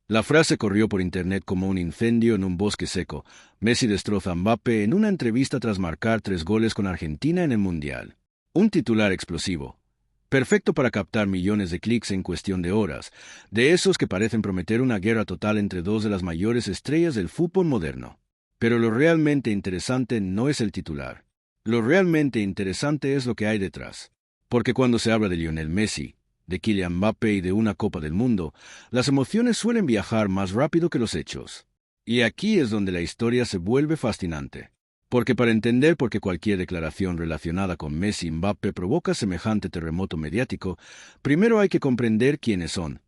La frase corrió por internet como un incendio en un bosque seco. Messi destroza a Mbappé en una entrevista tras marcar 3 goles con Argentina en el Mundial. Un titular explosivo. Perfecto para captar millones de clics en cuestión de horas, de esos que parecen prometer una guerra total entre dos de las mayores estrellas del fútbol moderno. Pero lo realmente interesante no es el titular. Lo realmente interesante es lo que hay detrás. Porque cuando se habla de Lionel Messi, de Kylian Mbappé y de una Copa del Mundo, las emociones suelen viajar más rápido que los hechos. Y aquí es donde la historia se vuelve fascinante. Porque para entender por qué cualquier declaración relacionada con Messi y Mbappé provoca semejante terremoto mediático, primero hay que comprender quiénes son,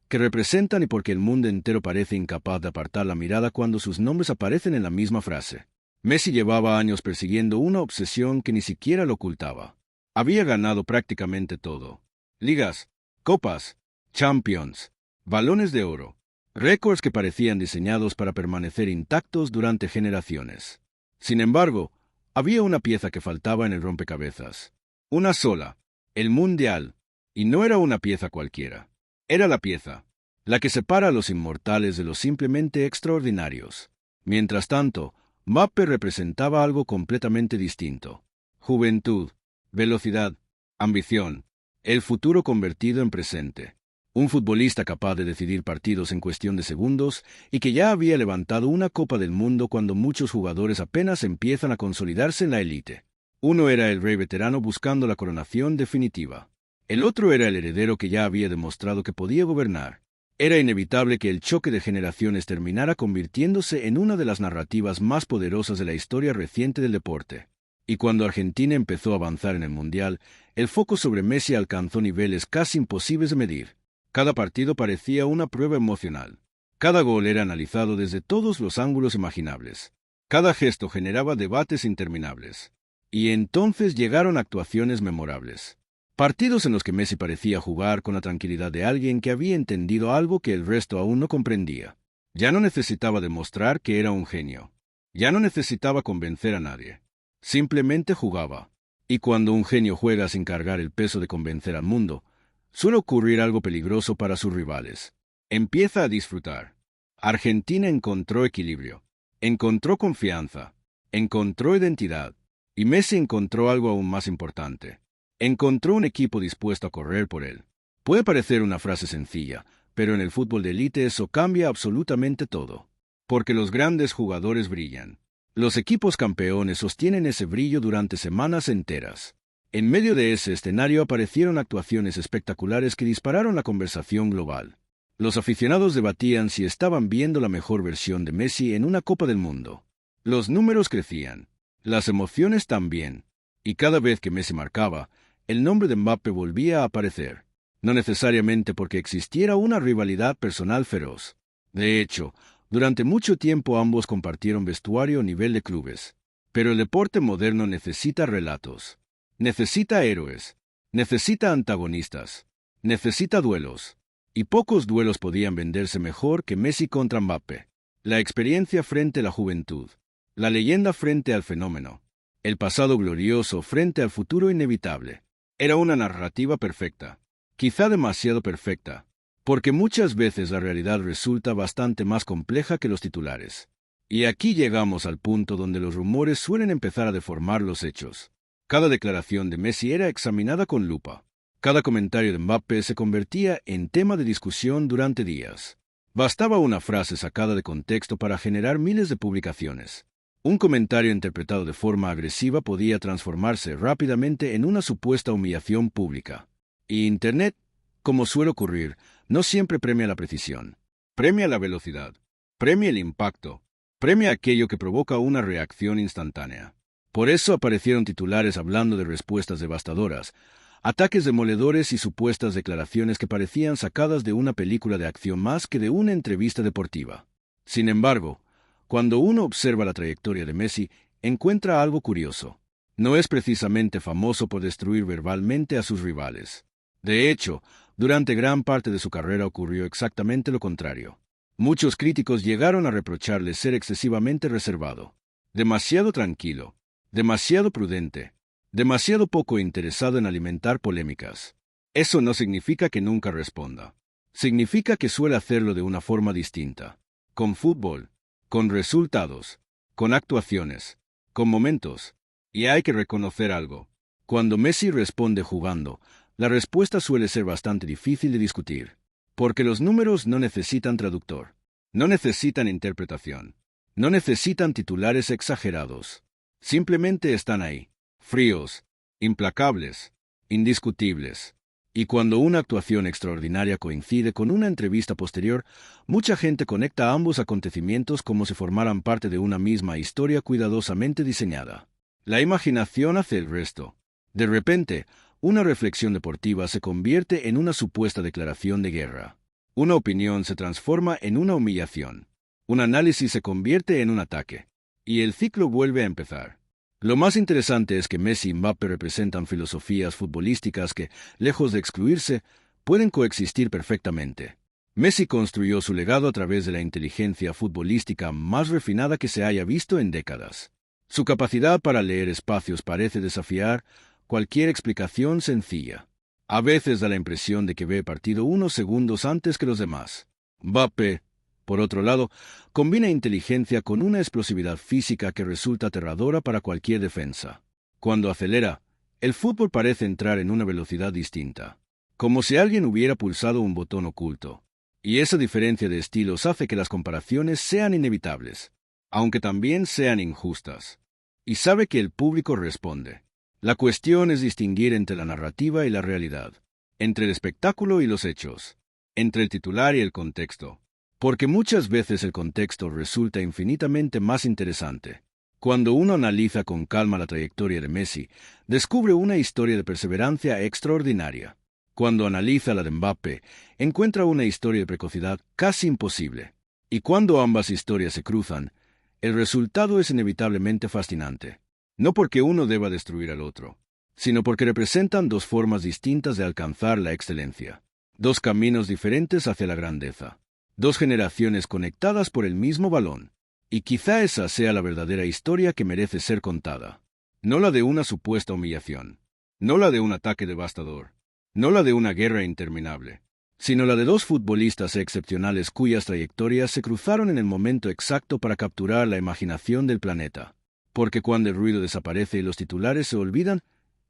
qué representan y por qué el mundo entero parece incapaz de apartar la mirada cuando sus nombres aparecen en la misma frase. Messi llevaba años persiguiendo una obsesión que ni siquiera lo ocultaba. Había ganado prácticamente todo. Ligas, copas, Champions, balones de oro, récords que parecían diseñados para permanecer intactos durante generaciones. Sin embargo, había una pieza que faltaba en el rompecabezas. Una sola, el Mundial. Y no era una pieza cualquiera. Era la pieza, la que separa a los inmortales de los simplemente extraordinarios. Mientras tanto, Mbappé representaba algo completamente distinto. Juventud, velocidad, ambición, el futuro convertido en presente. Un futbolista capaz de decidir partidos en cuestión de segundos y que ya había levantado una Copa del Mundo cuando muchos jugadores apenas empiezan a consolidarse en la élite. Uno era el rey veterano buscando la coronación definitiva. El otro era el heredero que ya había demostrado que podía gobernar. Era inevitable que el choque de generaciones terminara convirtiéndose en una de las narrativas más poderosas de la historia reciente del deporte. Y cuando Argentina empezó a avanzar en el Mundial, el foco sobre Messi alcanzó niveles casi imposibles de medir. Cada partido parecía una prueba emocional. Cada gol era analizado desde todos los ángulos imaginables. Cada gesto generaba debates interminables. Y entonces llegaron actuaciones memorables. Partidos en los que Messi parecía jugar con la tranquilidad de alguien que había entendido algo que el resto aún no comprendía. Ya no necesitaba demostrar que era un genio. Ya no necesitaba convencer a nadie. Simplemente jugaba. Y cuando un genio juega sin cargar el peso de convencer al mundo, suele ocurrir algo peligroso para sus rivales. Empieza a disfrutar. Argentina encontró equilibrio. Encontró confianza. Encontró identidad. Y Messi encontró algo aún más importante. Encontró un equipo dispuesto a correr por él. Puede parecer una frase sencilla, pero en el fútbol de élite eso cambia absolutamente todo. Porque los grandes jugadores brillan. Los equipos campeones sostienen ese brillo durante semanas enteras. En medio de ese escenario aparecieron actuaciones espectaculares que dispararon la conversación global. Los aficionados debatían si estaban viendo la mejor versión de Messi en una Copa del Mundo. Los números crecían. Las emociones también. Y cada vez que Messi marcaba, el nombre de Mbappé volvía a aparecer. No necesariamente porque existiera una rivalidad personal feroz. De hecho, durante mucho tiempo ambos compartieron vestuario a nivel de clubes. Pero el deporte moderno necesita relatos. Necesita héroes. Necesita antagonistas. Necesita duelos. Y pocos duelos podían venderse mejor que Messi contra Mbappé. La experiencia frente a la juventud. La leyenda frente al fenómeno. El pasado glorioso frente al futuro inevitable. Era una narrativa perfecta. Quizá demasiado perfecta. Porque muchas veces la realidad resulta bastante más compleja que los titulares. Y aquí llegamos al punto donde los rumores suelen empezar a deformar los hechos. Cada declaración de Messi era examinada con lupa. Cada comentario de Mbappé se convertía en tema de discusión durante días. Bastaba una frase sacada de contexto para generar miles de publicaciones. Un comentario interpretado de forma agresiva podía transformarse rápidamente en una supuesta humillación pública. Y Internet, como suele ocurrir, no siempre premia la precisión. Premia la velocidad. Premia el impacto. Premia aquello que provoca una reacción instantánea. Por eso aparecieron titulares hablando de respuestas devastadoras, ataques demoledores y supuestas declaraciones que parecían sacadas de una película de acción más que de una entrevista deportiva. Sin embargo, cuando uno observa la trayectoria de Messi, encuentra algo curioso. No es precisamente famoso por destruir verbalmente a sus rivales. De hecho, durante gran parte de su carrera ocurrió exactamente lo contrario. Muchos críticos llegaron a reprocharle ser excesivamente reservado, demasiado tranquilo, demasiado prudente, demasiado poco interesado en alimentar polémicas. Eso no significa que nunca responda. Significa que suele hacerlo de una forma distinta. Con fútbol, con resultados, con actuaciones, con momentos. Y hay que reconocer algo. Cuando Messi responde jugando, la respuesta suele ser bastante difícil de discutir. Porque los números no necesitan traductor. No necesitan interpretación. No necesitan titulares exagerados. Simplemente están ahí, fríos, implacables, indiscutibles. Y cuando una actuación extraordinaria coincide con una entrevista posterior, mucha gente conecta ambos acontecimientos como si formaran parte de una misma historia cuidadosamente diseñada. La imaginación hace el resto. De repente, una reflexión deportiva se convierte en una supuesta declaración de guerra. Una opinión se transforma en una humillación. Un análisis se convierte en un ataque. Y el ciclo vuelve a empezar. Lo más interesante es que Messi y Mbappé representan filosofías futbolísticas que, lejos de excluirse, pueden coexistir perfectamente. Messi construyó su legado a través de la inteligencia futbolística más refinada que se haya visto en décadas. Su capacidad para leer espacios parece desafiar cualquier explicación sencilla. A veces da la impresión de que ve el partido unos segundos antes que los demás. Mbappé, por otro lado, combina inteligencia con una explosividad física que resulta aterradora para cualquier defensa. Cuando acelera, el fútbol parece entrar en una velocidad distinta, como si alguien hubiera pulsado un botón oculto. Y esa diferencia de estilos hace que las comparaciones sean inevitables, aunque también sean injustas. Y sabe que el público responde. La cuestión es distinguir entre la narrativa y la realidad, entre el espectáculo y los hechos, entre el titular y el contexto. Porque muchas veces el contexto resulta infinitamente más interesante. Cuando uno analiza con calma la trayectoria de Messi, descubre una historia de perseverancia extraordinaria. Cuando analiza la de Mbappé, encuentra una historia de precocidad casi imposible. Y cuando ambas historias se cruzan, el resultado es inevitablemente fascinante. No porque uno deba destruir al otro, sino porque representan dos formas distintas de alcanzar la excelencia. Dos caminos diferentes hacia la grandeza. Dos generaciones conectadas por el mismo balón. Y quizá esa sea la verdadera historia que merece ser contada. No la de una supuesta humillación. No la de un ataque devastador. No la de una guerra interminable. Sino la de dos futbolistas excepcionales cuyas trayectorias se cruzaron en el momento exacto para capturar la imaginación del planeta. Porque cuando el ruido desaparece y los titulares se olvidan,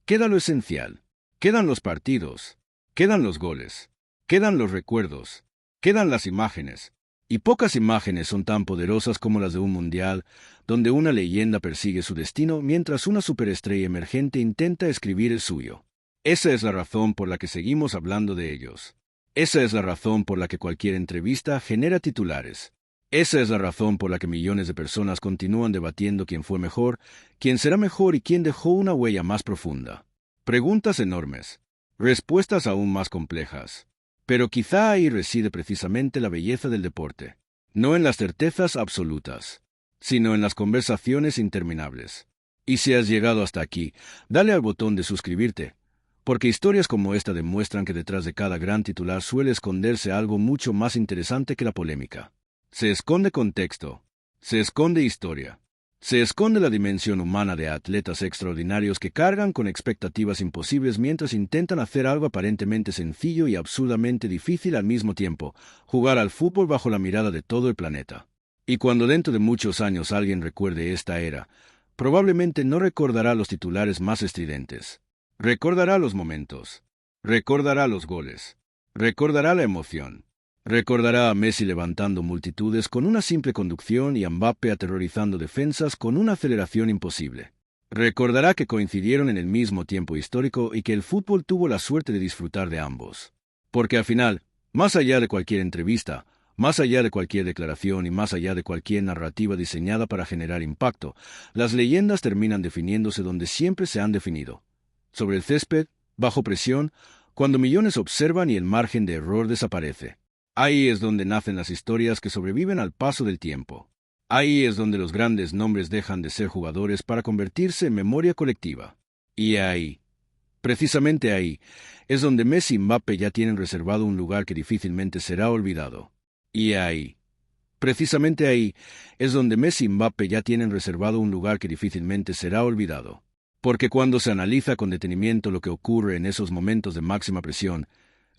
queda lo esencial. Quedan los partidos. Quedan los goles. Quedan los recuerdos. Quedan las imágenes, y pocas imágenes son tan poderosas como las de un mundial, donde una leyenda persigue su destino mientras una superestrella emergente intenta escribir el suyo. Esa es la razón por la que seguimos hablando de ellos. Esa es la razón por la que cualquier entrevista genera titulares. Esa es la razón por la que millones de personas continúan debatiendo quién fue mejor, quién será mejor y quién dejó una huella más profunda. Preguntas enormes, respuestas aún más complejas. Pero quizá ahí reside precisamente la belleza del deporte, no en las certezas absolutas, sino en las conversaciones interminables. Y si has llegado hasta aquí, dale al botón de suscribirte, porque historias como esta demuestran que detrás de cada gran titular suele esconderse algo mucho más interesante que la polémica. Se esconde contexto, se esconde historia, se esconde la dimensión humana de atletas extraordinarios que cargan con expectativas imposibles mientras intentan hacer algo aparentemente sencillo y absurdamente difícil al mismo tiempo, jugar al fútbol bajo la mirada de todo el planeta. Y cuando dentro de muchos años alguien recuerde esta era, probablemente no recordará los titulares más estridentes. Recordará los momentos. Recordará los goles. Recordará la emoción. Recordará a Messi levantando multitudes con una simple conducción y a Mbappé aterrorizando defensas con una aceleración imposible. Recordará que coincidieron en el mismo tiempo histórico y que el fútbol tuvo la suerte de disfrutar de ambos. Porque al final, más allá de cualquier entrevista, más allá de cualquier declaración y más allá de cualquier narrativa diseñada para generar impacto, las leyendas terminan definiéndose donde siempre se han definido. Sobre el césped, bajo presión, cuando millones observan y el margen de error desaparece. Ahí es donde nacen las historias que sobreviven al paso del tiempo. Ahí es donde los grandes nombres dejan de ser jugadores para convertirse en memoria colectiva. Y ahí, precisamente ahí, es donde Messi y Mbappé ya tienen reservado un lugar que difícilmente será olvidado. Y ahí, precisamente ahí, es donde Messi y Mbappé ya tienen reservado un lugar que difícilmente será olvidado. Porque cuando se analiza con detenimiento lo que ocurre en esos momentos de máxima presión,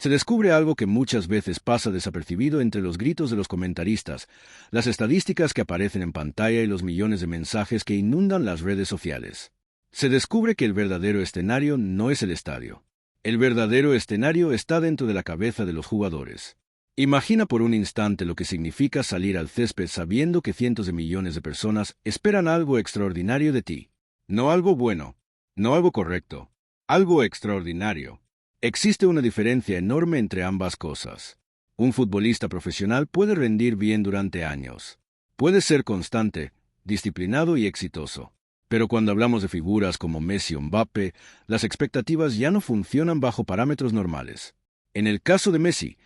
Se descubre algo que muchas veces pasa desapercibido entre los gritos de los comentaristas, las estadísticas que aparecen en pantalla y los millones de mensajes que inundan las redes sociales. Se descubre que el verdadero escenario no es el estadio. El verdadero escenario está dentro de la cabeza de los jugadores. Imagina por un instante lo que significa salir al césped sabiendo que cientos de millones de personas esperan algo extraordinario de ti. No algo bueno, no algo correcto, algo extraordinario. Existe una diferencia enorme entre ambas cosas. Un futbolista profesional puede rendir bien durante años. Puede ser constante, disciplinado y exitoso. Pero cuando hablamos de figuras como Messi o Mbappé, las expectativas ya no funcionan bajo parámetros normales. En el caso de Messi,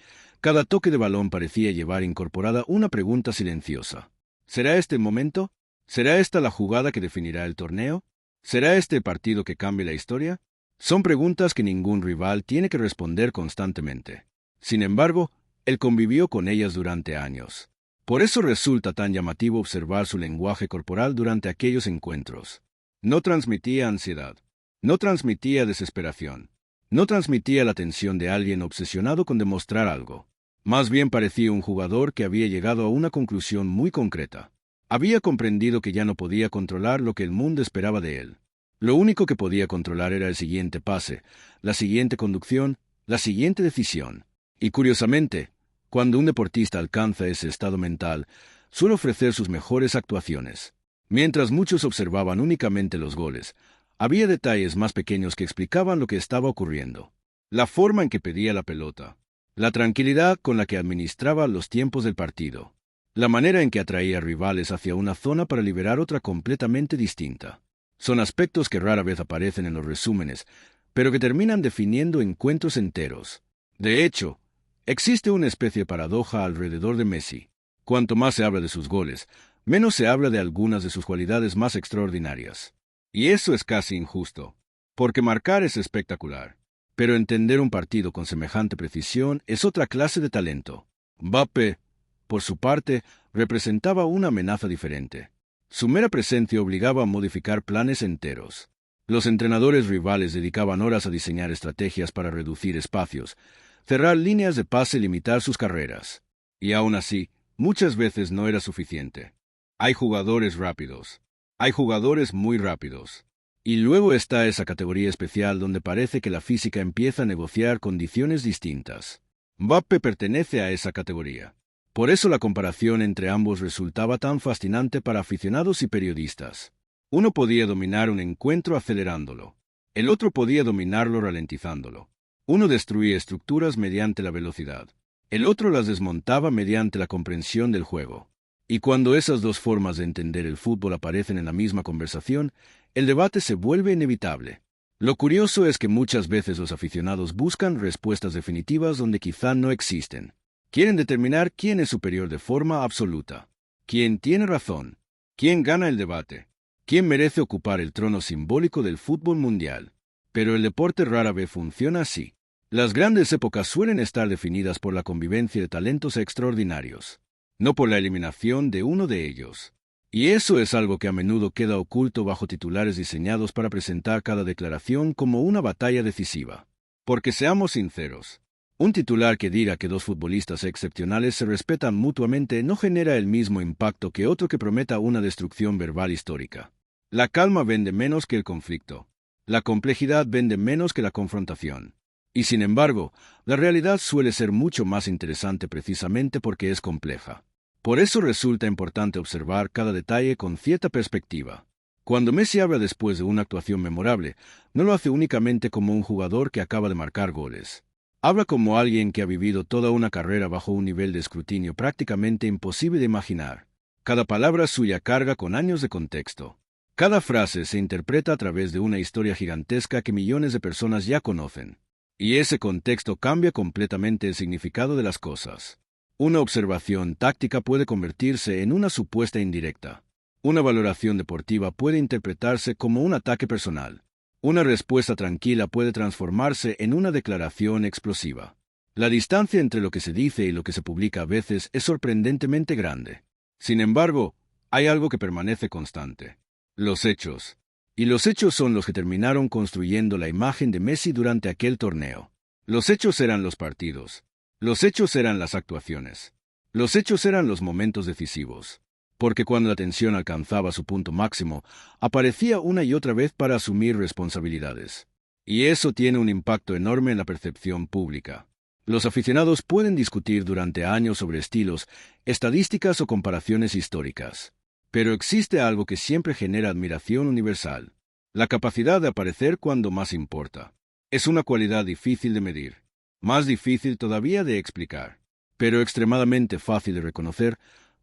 cada toque de balón parecía llevar incorporada una pregunta silenciosa. ¿Será este el momento? ¿Será esta la jugada que definirá el torneo? ¿Será este el partido que cambie la historia? Son preguntas que ningún rival tiene que responder constantemente. Sin embargo, él convivió con ellas durante años. Por eso resulta tan llamativo observar su lenguaje corporal durante aquellos encuentros. No transmitía ansiedad. No transmitía desesperación. No transmitía la tensión de alguien obsesionado con demostrar algo. Más bien parecía un jugador que había llegado a una conclusión muy concreta. Había comprendido que ya no podía controlar lo que el mundo esperaba de él. Lo único que podía controlar era el siguiente pase, la siguiente conducción, la siguiente decisión. Y curiosamente, cuando un deportista alcanza ese estado mental, suele ofrecer sus mejores actuaciones. Mientras muchos observaban únicamente los goles, había detalles más pequeños que explicaban lo que estaba ocurriendo. La forma en que pedía la pelota, la tranquilidad con la que administraba los tiempos del partido, la manera en que atraía rivales hacia una zona para liberar otra completamente distinta. Son aspectos que rara vez aparecen en los resúmenes, pero que terminan definiendo encuentros enteros. De hecho, existe una especie de paradoja alrededor de Messi. Cuanto más se habla de sus goles, menos se habla de algunas de sus cualidades más extraordinarias. Y eso es casi injusto, porque marcar es espectacular, pero entender un partido con semejante precisión es otra clase de talento. Mbappé, por su parte, representaba una amenaza diferente. Su mera presencia obligaba a modificar planes enteros. Los entrenadores rivales dedicaban horas a diseñar estrategias para reducir espacios, cerrar líneas de pase y limitar sus carreras. Y aún así, muchas veces no era suficiente. Hay jugadores rápidos. Hay jugadores muy rápidos. Y luego está esa categoría especial donde parece que la física empieza a negociar condiciones distintas. Mbappé pertenece a esa categoría. Por eso la comparación entre ambos resultaba tan fascinante para aficionados y periodistas. Uno podía dominar un encuentro acelerándolo. El otro podía dominarlo ralentizándolo. Uno destruía estructuras mediante la velocidad. El otro las desmontaba mediante la comprensión del juego. Y cuando esas dos formas de entender el fútbol aparecen en la misma conversación, el debate se vuelve inevitable. Lo curioso es que muchas veces los aficionados buscan respuestas definitivas donde quizá no existen. Quieren determinar quién es superior de forma absoluta, quién tiene razón, quién gana el debate, quién merece ocupar el trono simbólico del fútbol mundial. Pero el deporte rara vez funciona así. Las grandes épocas suelen estar definidas por la convivencia de talentos extraordinarios, no por la eliminación de uno de ellos. Y eso es algo que a menudo queda oculto bajo titulares diseñados para presentar cada declaración como una batalla decisiva. Porque seamos sinceros, un titular que diga que dos futbolistas excepcionales se respetan mutuamente no genera el mismo impacto que otro que prometa una destrucción verbal histórica. La calma vende menos que el conflicto. La complejidad vende menos que la confrontación. Y sin embargo, la realidad suele ser mucho más interesante precisamente porque es compleja. Por eso resulta importante observar cada detalle con cierta perspectiva. Cuando Messi habla después de una actuación memorable, no lo hace únicamente como un jugador que acaba de marcar goles. Habla como alguien que ha vivido toda una carrera bajo un nivel de escrutinio prácticamente imposible de imaginar. Cada palabra suya carga con años de contexto. Cada frase se interpreta a través de una historia gigantesca que millones de personas ya conocen. Y ese contexto cambia completamente el significado de las cosas. Una observación táctica puede convertirse en una supuesta indirecta. Una valoración deportiva puede interpretarse como un ataque personal. Una respuesta tranquila puede transformarse en una declaración explosiva. La distancia entre lo que se dice y lo que se publica a veces es sorprendentemente grande. Sin embargo, hay algo que permanece constante: los hechos. Y los hechos son los que terminaron construyendo la imagen de Messi durante aquel torneo. Los hechos eran los partidos. Los hechos eran las actuaciones. Los hechos eran los momentos decisivos. Porque cuando la tensión alcanzaba su punto máximo, aparecía una y otra vez para asumir responsabilidades. Y eso tiene un impacto enorme en la percepción pública. Los aficionados pueden discutir durante años sobre estilos, estadísticas o comparaciones históricas. Pero existe algo que siempre genera admiración universal: la capacidad de aparecer cuando más importa. Es una cualidad difícil de medir, más difícil todavía de explicar, pero extremadamente fácil de reconocer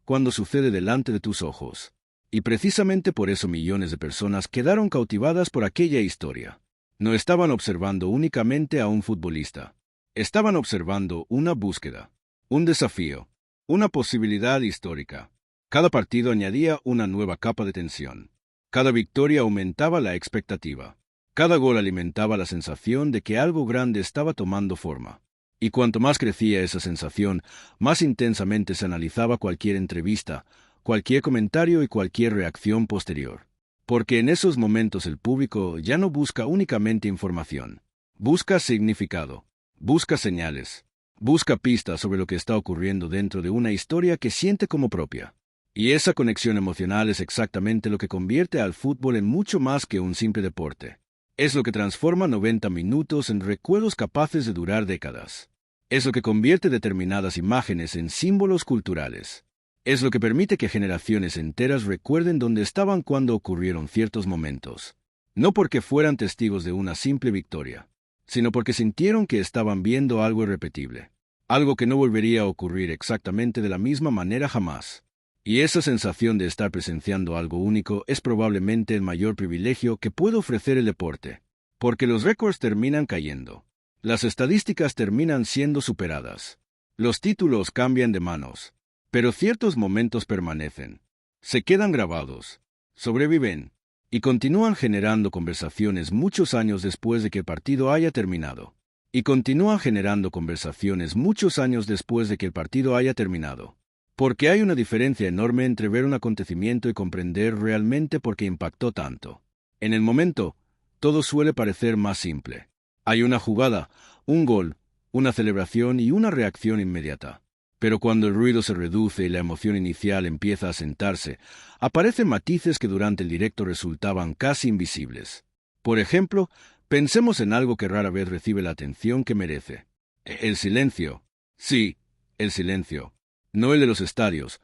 cuando sucede delante de tus ojos. Y precisamente por eso millones de personas quedaron cautivadas por aquella historia. No estaban observando únicamente a un futbolista. Estaban observando una búsqueda, un desafío, una posibilidad histórica. Cada partido añadía una nueva capa de tensión. Cada victoria aumentaba la expectativa. Cada gol alimentaba la sensación de que algo grande estaba tomando forma. Y cuanto más crecía esa sensación, más intensamente se analizaba cualquier entrevista, cualquier comentario y cualquier reacción posterior. Porque en esos momentos el público ya no busca únicamente información. Busca significado. Busca señales. Busca pistas sobre lo que está ocurriendo dentro de una historia que siente como propia. Y esa conexión emocional es exactamente lo que convierte al fútbol en mucho más que un simple deporte. Es lo que transforma 90 minutos en recuerdos capaces de durar décadas. Es lo que convierte determinadas imágenes en símbolos culturales. Es lo que permite que generaciones enteras recuerden dónde estaban cuando ocurrieron ciertos momentos. No porque fueran testigos de una simple victoria, sino porque sintieron que estaban viendo algo irrepetible. Algo que no volvería a ocurrir exactamente de la misma manera jamás. Y esa sensación de estar presenciando algo único es probablemente el mayor privilegio que puede ofrecer el deporte, porque los récords terminan cayendo, las estadísticas terminan siendo superadas, los títulos cambian de manos, pero ciertos momentos permanecen, se quedan grabados, sobreviven, y continúan generando conversaciones muchos años después de que el partido haya terminado. Y continúan generando conversaciones muchos años después de que el partido haya terminado. Porque hay una diferencia enorme entre ver un acontecimiento y comprender realmente por qué impactó tanto. En el momento, todo suele parecer más simple. Hay una jugada, un gol, una celebración y una reacción inmediata. Pero cuando el ruido se reduce y la emoción inicial empieza a sentarse, aparecen matices que durante el directo resultaban casi invisibles. Por ejemplo, pensemos en algo que rara vez recibe la atención que merece. El silencio. Sí, el silencio. No el de los estadios,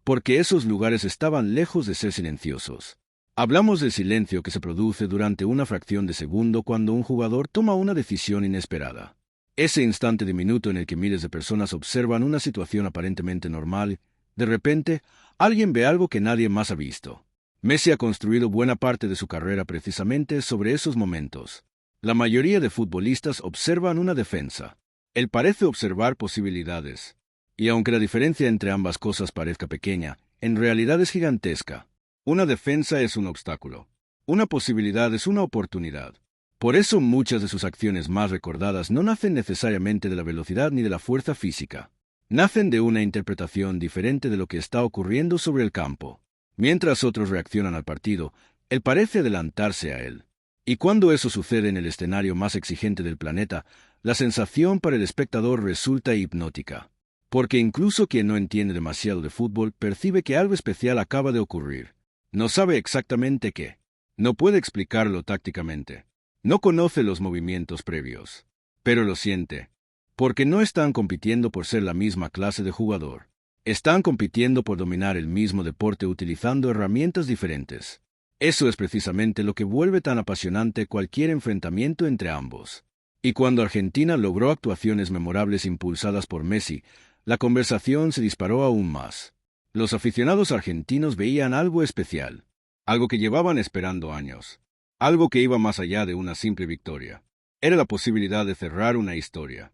porque esos lugares estaban lejos de ser silenciosos. Hablamos del silencio que se produce durante una fracción de segundo cuando un jugador toma una decisión inesperada. Ese instante diminuto en el que miles de personas observan una situación aparentemente normal, de repente, alguien ve algo que nadie más ha visto. Messi ha construido buena parte de su carrera precisamente sobre esos momentos. La mayoría de futbolistas observan una defensa. Él parece observar posibilidades. Y aunque la diferencia entre ambas cosas parezca pequeña, en realidad es gigantesca. Una defensa es un obstáculo. Una posibilidad es una oportunidad. Por eso muchas de sus acciones más recordadas no nacen necesariamente de la velocidad ni de la fuerza física. Nacen de una interpretación diferente de lo que está ocurriendo sobre el campo. Mientras otros reaccionan al partido, él parece adelantarse a él. Y cuando eso sucede en el escenario más exigente del planeta, la sensación para el espectador resulta hipnótica. Porque incluso quien no entiende demasiado de fútbol percibe que algo especial acaba de ocurrir. No sabe exactamente qué. No puede explicarlo tácticamente. No conoce los movimientos previos. Pero lo siente. Porque no están compitiendo por ser la misma clase de jugador. Están compitiendo por dominar el mismo deporte utilizando herramientas diferentes. Eso es precisamente lo que vuelve tan apasionante cualquier enfrentamiento entre ambos. Y cuando Argentina logró actuaciones memorables impulsadas por Messi, la conversación se disparó aún más. Los aficionados argentinos veían algo especial, algo que llevaban esperando años, algo que iba más allá de una simple victoria. Era la posibilidad de cerrar una historia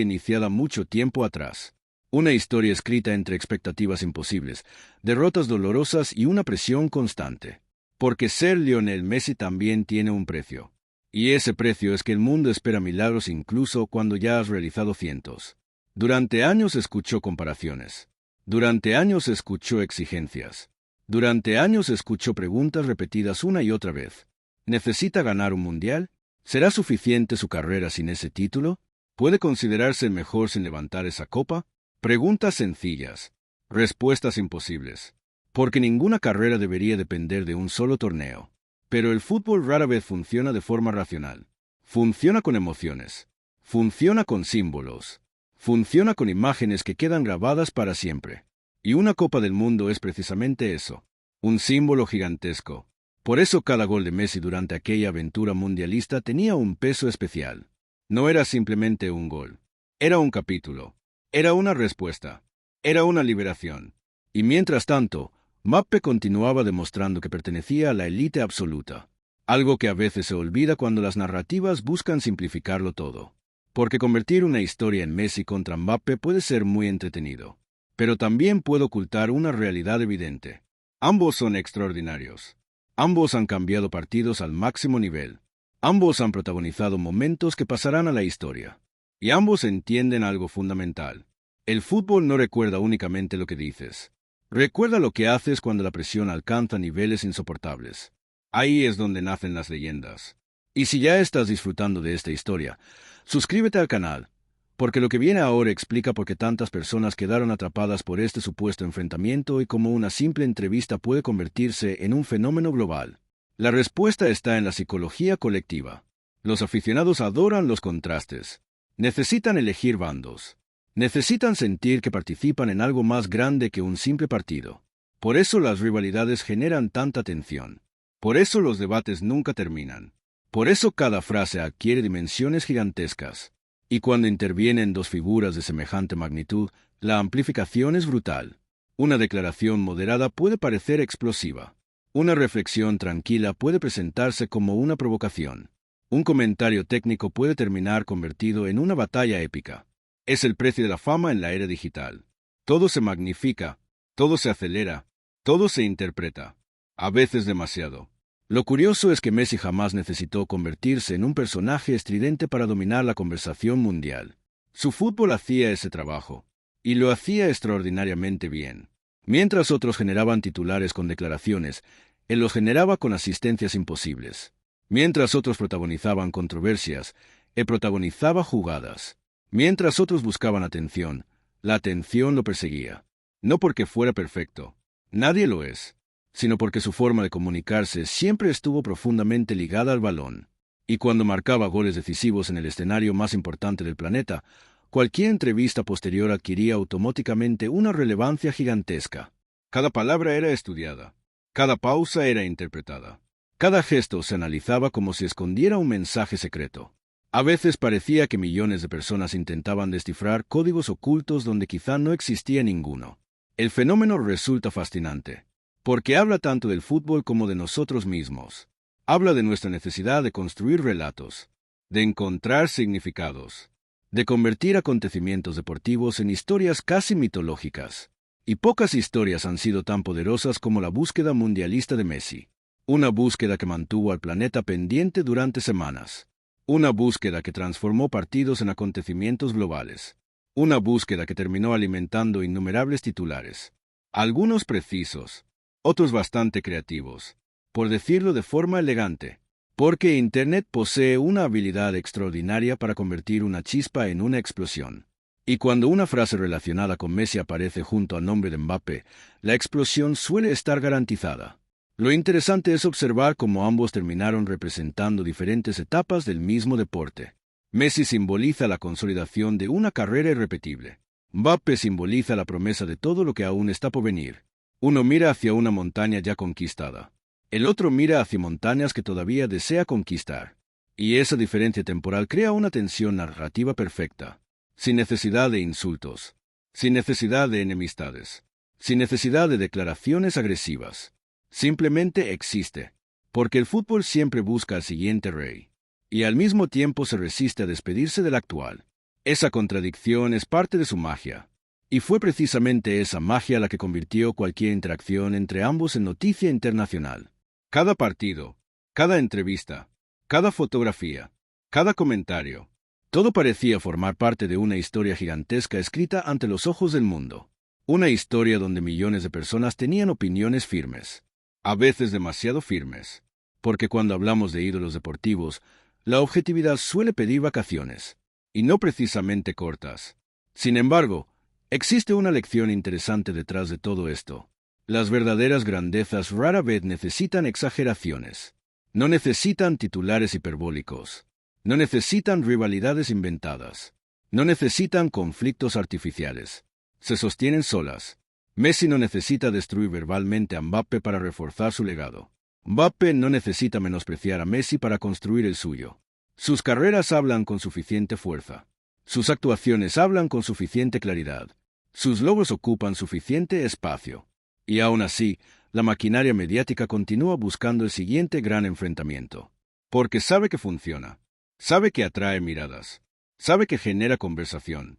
iniciada mucho tiempo atrás, una historia escrita entre expectativas imposibles, derrotas dolorosas y una presión constante. Porque ser Lionel Messi también tiene un precio. Y ese precio es que el mundo espera milagros incluso cuando ya has realizado cientos. Durante años escuchó comparaciones. Durante años escuchó exigencias. Durante años escuchó preguntas repetidas una y otra vez. ¿Necesita ganar un mundial? ¿Será suficiente su carrera sin ese título? ¿Puede considerarse el mejor sin levantar esa copa? Preguntas sencillas, respuestas imposibles, porque ninguna carrera debería depender de un solo torneo. Pero el fútbol rara vez funciona de forma racional. Funciona con emociones, funciona con símbolos, funciona con imágenes que quedan grabadas para siempre. Y una Copa del Mundo es precisamente eso, un símbolo gigantesco. Por eso cada gol de Messi durante aquella aventura mundialista tenía un peso especial. No era simplemente un gol, era un capítulo, era una respuesta, era una liberación. Y mientras tanto, Mbappé continuaba demostrando que pertenecía a la élite absoluta, algo que a veces se olvida cuando las narrativas buscan simplificarlo todo. Porque convertir una historia en Messi contra Mbappé puede ser muy entretenido, pero también puede ocultar una realidad evidente. Ambos son extraordinarios. Ambos han cambiado partidos al máximo nivel. Ambos han protagonizado momentos que pasarán a la historia. Y ambos entienden algo fundamental. El fútbol no recuerda únicamente lo que dices. Recuerda lo que haces cuando la presión alcanza niveles insoportables. Ahí es donde nacen las leyendas. Y si ya estás disfrutando de esta historia, suscríbete al canal, porque lo que viene ahora explica por qué tantas personas quedaron atrapadas por este supuesto enfrentamiento y cómo una simple entrevista puede convertirse en un fenómeno global. La respuesta está en la psicología colectiva. Los aficionados adoran los contrastes. Necesitan elegir bandos. Necesitan sentir que participan en algo más grande que un simple partido. Por eso las rivalidades generan tanta tensión. Por eso los debates nunca terminan. Por eso cada frase adquiere dimensiones gigantescas. Y cuando intervienen dos figuras de semejante magnitud, la amplificación es brutal. Una declaración moderada puede parecer explosiva. Una reflexión tranquila puede presentarse como una provocación. Un comentario técnico puede terminar convertido en una batalla épica. Es el precio de la fama en la era digital. Todo se magnifica, todo se acelera, todo se interpreta. A veces demasiado. Lo curioso es que Messi jamás necesitó convertirse en un personaje estridente para dominar la conversación mundial. Su fútbol hacía ese trabajo, y lo hacía extraordinariamente bien. Mientras otros generaban titulares con declaraciones, él los generaba con asistencias imposibles. Mientras otros protagonizaban controversias, él protagonizaba jugadas. Mientras otros buscaban atención, la atención lo perseguía. No porque fuera perfecto, nadie lo es, sino porque su forma de comunicarse siempre estuvo profundamente ligada al balón. Y cuando marcaba goles decisivos en el escenario más importante del planeta, cualquier entrevista posterior adquiría automáticamente una relevancia gigantesca. Cada palabra era estudiada, cada pausa era interpretada, cada gesto se analizaba como si escondiera un mensaje secreto. A veces parecía que millones de personas intentaban descifrar códigos ocultos donde quizá no existía ninguno. El fenómeno resulta fascinante, porque habla tanto del fútbol como de nosotros mismos. Habla de nuestra necesidad de construir relatos, de encontrar significados, de convertir acontecimientos deportivos en historias casi mitológicas. Y pocas historias han sido tan poderosas como la búsqueda mundialista de Messi. Una búsqueda que mantuvo al planeta pendiente durante semanas. Una búsqueda que transformó partidos en acontecimientos globales. Una búsqueda que terminó alimentando innumerables titulares. Algunos precisos, otros bastante creativos, por decirlo de forma elegante, porque Internet posee una habilidad extraordinaria para convertir una chispa en una explosión. Y cuando una frase relacionada con Messi aparece junto al nombre de Mbappé, la explosión suele estar garantizada. Lo interesante es observar cómo ambos terminaron representando diferentes etapas del mismo deporte. Messi simboliza la consolidación de una carrera irrepetible. Mbappé simboliza la promesa de todo lo que aún está por venir. Uno mira hacia una montaña ya conquistada. El otro mira hacia montañas que todavía desea conquistar. Y esa diferencia temporal crea una tensión narrativa perfecta. Sin necesidad de insultos. Sin necesidad de enemistades. Sin necesidad de declaraciones agresivas. Simplemente existe. Porque el fútbol siempre busca al siguiente rey. Y al mismo tiempo se resiste a despedirse del actual. Esa contradicción es parte de su magia. Y fue precisamente esa magia la que convirtió cualquier interacción entre ambos en noticia internacional. Cada partido, cada entrevista, cada fotografía, cada comentario, todo parecía formar parte de una historia gigantesca escrita ante los ojos del mundo. Una historia donde millones de personas tenían opiniones firmes, a veces demasiado firmes, porque cuando hablamos de ídolos deportivos, La objetividad suele pedir vacaciones, y no precisamente cortas. Sin embargo, existe una lección interesante detrás de todo esto. Las verdaderas grandezas rara vez necesitan exageraciones. No necesitan titulares hiperbólicos. No necesitan rivalidades inventadas. No necesitan conflictos artificiales. Se sostienen solas. Messi no necesita destruir verbalmente a Mbappé para reforzar su legado. Mbappé no necesita menospreciar a Messi para construir el suyo. Sus carreras hablan con suficiente fuerza. Sus actuaciones hablan con suficiente claridad. Sus logros ocupan suficiente espacio. Y aún así, la maquinaria mediática continúa buscando el siguiente gran enfrentamiento. Porque sabe que funciona. Sabe que atrae miradas. Sabe que genera conversación.